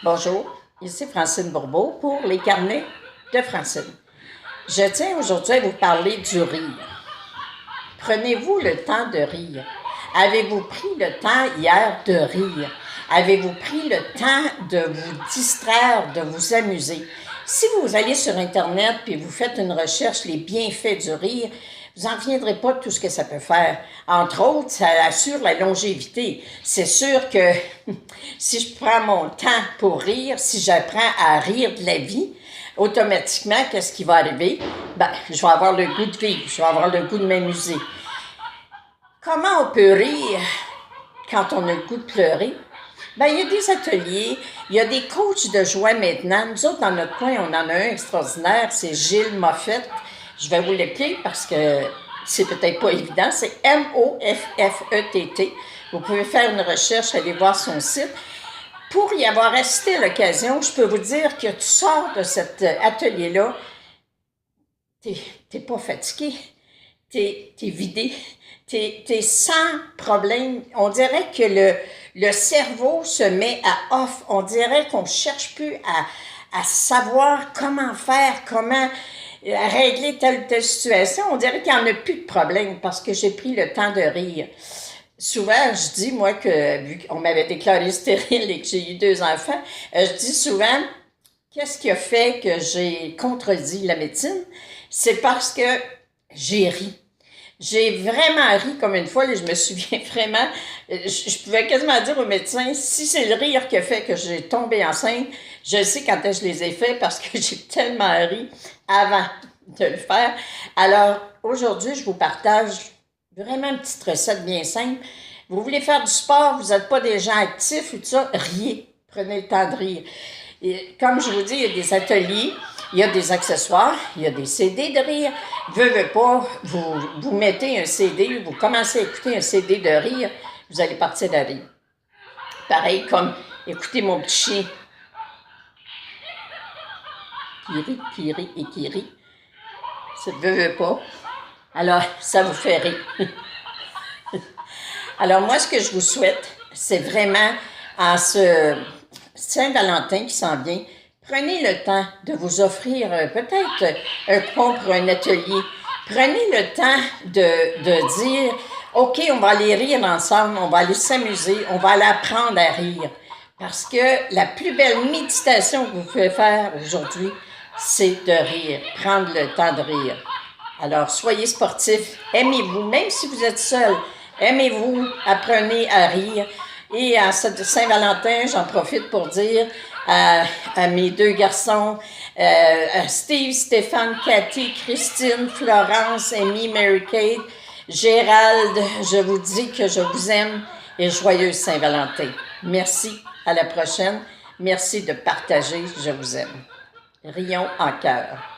Bonjour, ici Francine Bourbeau pour les carnets de Francine. Je tiens aujourd'hui à vous parler du rire. Prenez-vous le temps de rire? Avez-vous pris le temps hier de rire? Avez-vous pris le temps de vous distraire, de vous amuser? Si vous allez sur Internet et vous faites une recherche, les bienfaits du rire, vous n'en reviendrez pas de tout ce que ça peut faire. Entre autres, ça assure la longévité. C'est sûr que si je prends mon temps pour rire, si j'apprends à rire de la vie, automatiquement, qu'est-ce qui va arriver? Je vais avoir le goût de vivre, je vais avoir le goût de m'amuser. Comment on peut rire quand on a le goût de pleurer? Il y a des ateliers, il y a des coachs de joie maintenant. Nous autres, dans notre coin, on en a un extraordinaire, c'est Gilles Moffett. Je vais vous l'appeler parce que c'est peut-être pas évident. C'est M-O-F-F-E-T-T. Vous pouvez faire une recherche, aller voir son site. Pour y avoir assisté à l'occasion, je peux vous dire que tu sors de cet atelier-là, t'es pas fatigué, t'es vidé, t'es sans problème. On dirait que le cerveau se met à off. On dirait qu'on ne cherche plus à savoir comment faire, comment régler telle ou telle situation. On dirait qu'il n'y en a plus de problème parce que j'ai pris le temps de rire. Souvent, je dis, moi, que vu qu'on m'avait déclaré stérile et que j'ai eu 2 enfants, je dis souvent, qu'est-ce qui a fait que j'ai contredit la médecine? C'est parce que j'ai ri. J'ai vraiment ri comme une fois, et je me souviens vraiment, je pouvais quasiment dire au médecin, si c'est le rire qui a fait que j'ai tombé enceinte, je sais quand je les ai faits parce que j'ai tellement ri avant de le faire. Alors, aujourd'hui, je vous partage vraiment une petite recette bien simple. Vous voulez faire du sport, vous n'êtes pas des gens actifs ou tout ça, riez, prenez le temps de rire. Et comme je vous dis, il y a des ateliers, il y a des accessoires, il y a des CD de rire. Veux pas, vous mettez un CD, vous commencez à écouter un CD de rire, vous allez partir de rire. Pareil comme écoutez mon petit chien qui rit et qui rit. Ça ne veut pas. Alors, ça vous fait rire. Alors, moi, ce que je vous souhaite, c'est vraiment en ce Saint-Valentin qui s'en vient, prenez le temps de vous offrir peut-être un coupon pour un atelier. Prenez le temps de dire, OK, on va aller rire ensemble, on va aller s'amuser, on va aller apprendre à rire. Parce que la plus belle méditation que vous pouvez faire aujourd'hui, c'est de rire, prendre le temps de rire. Alors, soyez sportifs, aimez-vous, même si vous êtes seul, aimez-vous, apprenez à rire. Et à Saint-Valentin, j'en profite pour dire à mes 2 garçons, Steve, Stéphane, Cathy, Christine, Florence, Amy, Mary-Kate, Gérald, je vous dis que je vous aime et joyeuse Saint-Valentin. Merci, à la prochaine. Merci de partager, je vous aime. Rions en cœur.